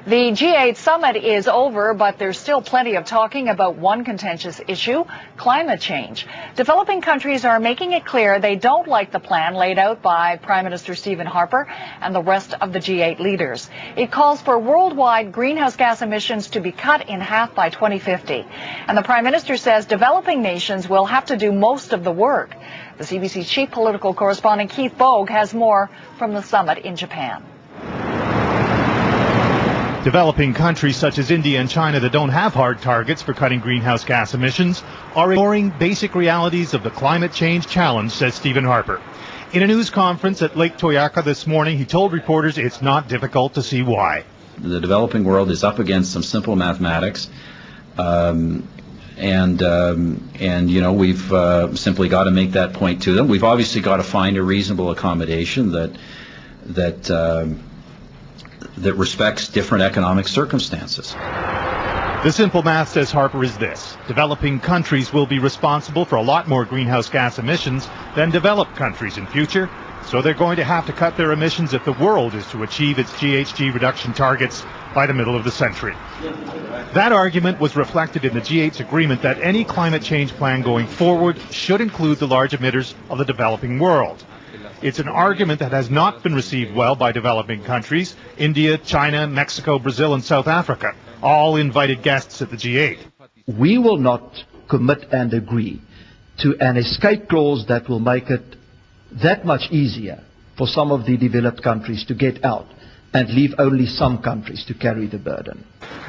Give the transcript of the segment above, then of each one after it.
The G8 summit is over, but there's still plenty of talking about one contentious issue, climate change. Developing countries are making it clear they don't like the plan laid out by Prime Minister Stephen Harper and the rest of the G8 leaders. It calls for worldwide greenhouse gas emissions to be cut in half by 2050. And the Prime Minister says developing nations will have to do most of the work. The CBC's chief political correspondent Keith Bogue has more from the summit in Japan. Developing countries such as India and China that don't have hard targets for cutting greenhouse gas emissions are ignoring basic realities of the climate change challenge, says Stephen Harper. In a news conference at Lake Toyaka this morning, he told reporters it's not difficult to see why. The developing world is up against some simple mathematics, and you know, we've simply got to make that point to them. We've obviously got to find a reasonable accommodation that respects different economic circumstances. The simple math, says Harper, is this. Developing countries will be responsible for a lot more greenhouse gas emissions than developed countries in future, so they're going to have to cut their emissions if the world is to achieve its GHG reduction targets by the middle of the century. That argument was reflected in the G8's agreement that any climate change plan going forward should include the large emitters of the developing world. It's an argument that has not been received well by developing countries. India, China, Mexico, Brazil, and South Africa, all invited guests at the G8. We will not commit and agree to an escape clause that will make it that much easier for some of the developed countries to get out and leave only some countries to carry the burden.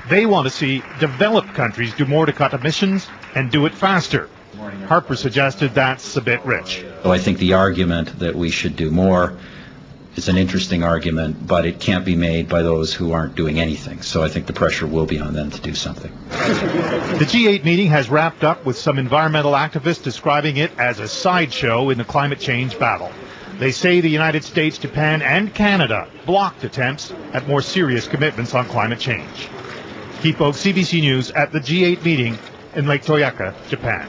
They want to see developed countries do more to cut emissions and do it faster. Harper suggested that's a bit rich. So I think the argument that we should do more is an interesting argument, but it can't be made by those who aren't doing anything. So I think the pressure will be on them to do something. The G8 meeting has wrapped up with some environmental activists describing it as a sideshow in the climate change battle. They say the United States, Japan, and Canada blocked attempts at more serious commitments on climate change. Keith Bogue, CBC News, at the G8 meeting in Lake Toyaka, Japan.